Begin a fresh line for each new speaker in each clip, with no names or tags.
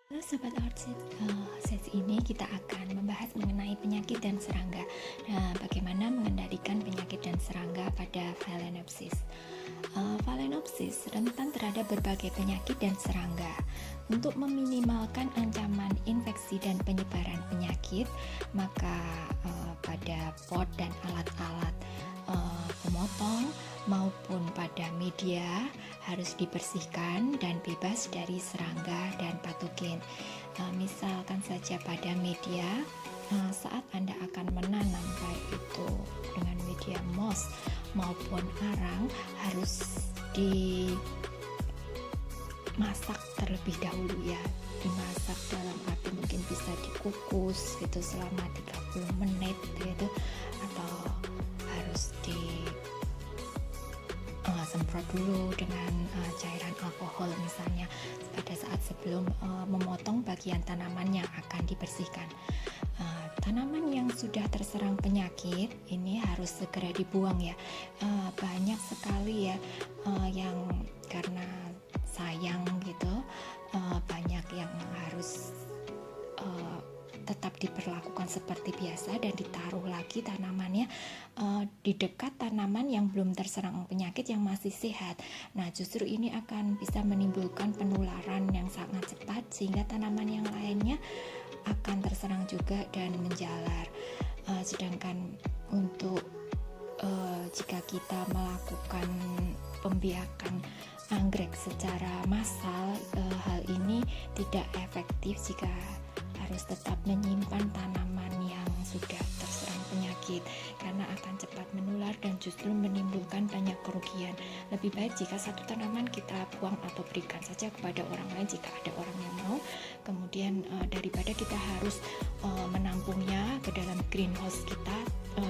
Halo Sobat Outset, sesi ini kita akan membahas mengenai penyakit dan serangga. Nah, bagaimana mengendalikan penyakit dan serangga pada Phalaenopsis. Phalaenopsis rentan terhadap berbagai penyakit dan serangga. Untuk meminimalkan ancaman infeksi dan penyebaran penyakit, maka pada pot dan alat-alat pemotong maupun pada media harus dibersihkan dan bebas dari serangga dan patogen. Misalkan saja pada media, saat Anda akan menanam baik itu dengan media moss maupun arang harus dimasak terlebih dahulu ya. Dimasak dalam arti mungkin bisa dikukus gitu selama 30 menit gitu, atau harus semprot dulu dengan cairan alkohol misalnya pada saat sebelum memotong bagian tanaman yang akan dibersihkan. Tanaman yang sudah terserang penyakit ini harus segera dibuang ya. Banyak sekali ya yang karena sayang gitu, banyak yang harus tetap diperlakukan seperti biasa dan ditaruh lagi tanamannya di dekat tanaman yang belum terserang penyakit yang masih sehat. Nah, justru ini akan bisa menimbulkan penularan yang sangat cepat sehingga tanaman yang lainnya akan terserang juga dan menjalar. Sedangkan untuk jika kita melakukan pembiakan anggrek secara massal, hal ini tidak efektif jika harus tetap menyimpan tanaman yang sudah terserang penyakit karena akan cepat menular dan justru menimbulkan banyak kerugian. Lebih baik jika satu tanaman kita buang atau berikan saja kepada orang lain jika ada orang yang mau, kemudian daripada kita harus menampungnya ke dalam greenhouse kita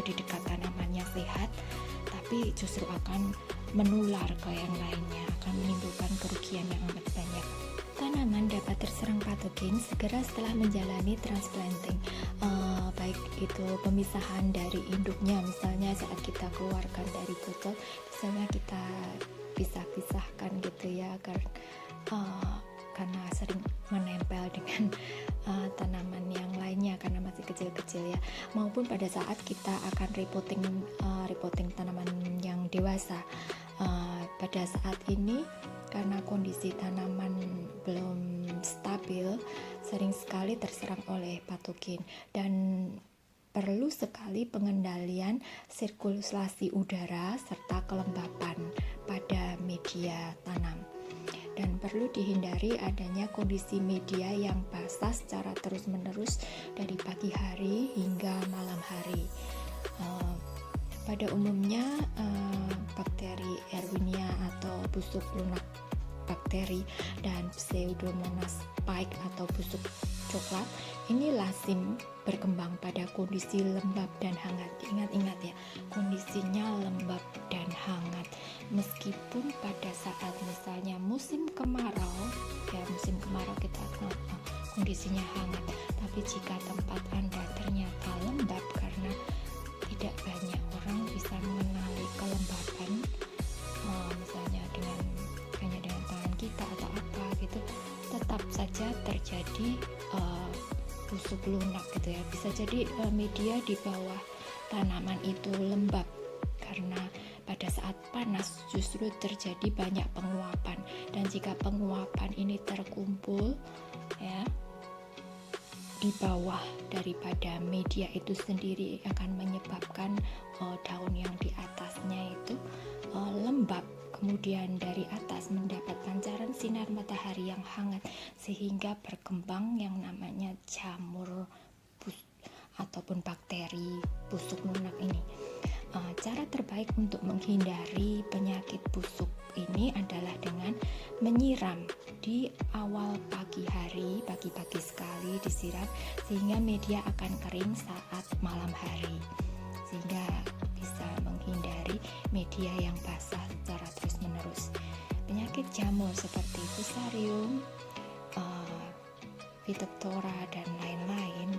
di dekat tanamannya sehat, tapi justru akan menular ke yang lainnya, akan menimbulkan kerugian yang amat banyak. Tanaman dapat terserang patogen segera setelah menjalani transplanting, baik itu pemisahan dari induknya, misalnya saat kita keluarkan dari botol, misalnya kita pisah-pisahkan gitu ya, karena sering menempel dengan tanaman yang lainnya karena masih kecil-kecil ya, maupun pada saat kita akan repotting tanaman yang dewasa. Pada saat ini karena kondisi tanaman belum stabil, sering sekali terserang oleh patogen dan perlu sekali pengendalian sirkulasi udara serta kelembapan pada media tanam. Dan perlu dihindari adanya kondisi media yang basah secara terus-menerus dari pagi hari hingga malam hari. Pada umumnya bakteri Erwinia atau busuk lunak bakteri dan Pseudomonas spike atau busuk coklat ini lazim berkembang pada kondisi lembab dan hangat. Ingat ya, kondisinya lembab dan hangat. Meskipun pada saat misalnya musim kemarau kita kenal kondisinya hangat, tapi jika tempat Anda ternyata lembab karena tidak banyak orang bisa mengenali kelembapan, misalnya hanya dengan tangan kita atau apa gitu, tetap saja terjadi busuk lunak gitu ya. Bisa jadi media di bawah tanaman itu lembab karena pada saat panas justru terjadi banyak penguapan, dan jika penguapan ini terkumpul ya di bawah daripada media itu sendiri akan menyebabkan daun yang di atasnya itu lembab, kemudian dari atas mendapat pancaran sinar matahari yang hangat sehingga berkembang yang namanya jamur ataupun bakteri busuk lunak ini. Cara terbaik untuk menghindari penyakit busuk ini adalah dengan menyiram di awal pagi hari, pagi-pagi sekali disiram sehingga media akan kering saat malam hari, sehingga bisa menghindari media yang basah secara terus-menerus. Penyakit jamur seperti Fusarium, Phytophthora dan lain-lain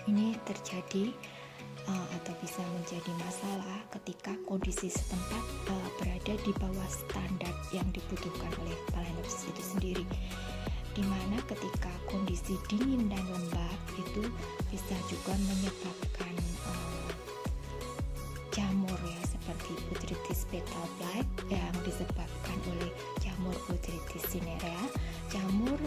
ini terjadi atau bisa menjadi masalah ketika kondisi setempat berada di bawah standar yang dibutuhkan oleh Phalaenopsis itu sendiri, di mana kondisi dingin dan lembab itu bisa juga menyebabkan jamur ya, seperti Botrytis petal blight yang disebabkan oleh jamur Botrytis cinerea. Jamur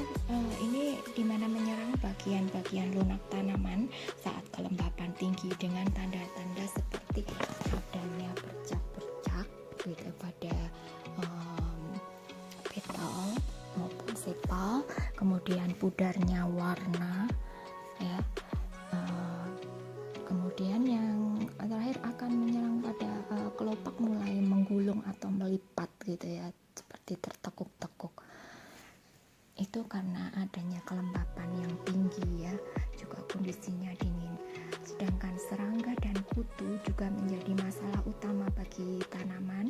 ini dimana menyerang bagian-bagian lunak tanaman saat kelembapan tinggi dengan tanda-tanda seperti adanya bercak-bercak gitu pada petal maupun sepal, kemudian pudarnya warna ya. Kemudian yang terakhir akan menyerang pada kelopak mulai menggulung atau melipat gitu ya, seperti tertekuk-tekuk. Itu karena adanya kelembapan yang tinggi ya, juga kondisinya dingin. Sedangkan serangga dan kutu juga menjadi masalah utama bagi tanaman,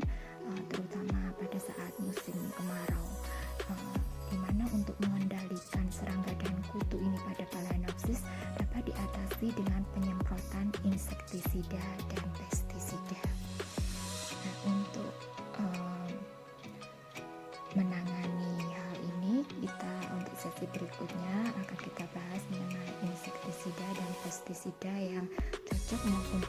terutama pada saat musim kemarau. Dimana untuk mengendalikan serangga dan kutu ini pada Phalaenopsis dapat diatasi dengan penyemprotan insektisida dan pestisida. Nah, untuk menangani hal ini, kita untuk sesi berikutnya akan kita bahas mengenai insektisida dan pestisida yang cocok maupun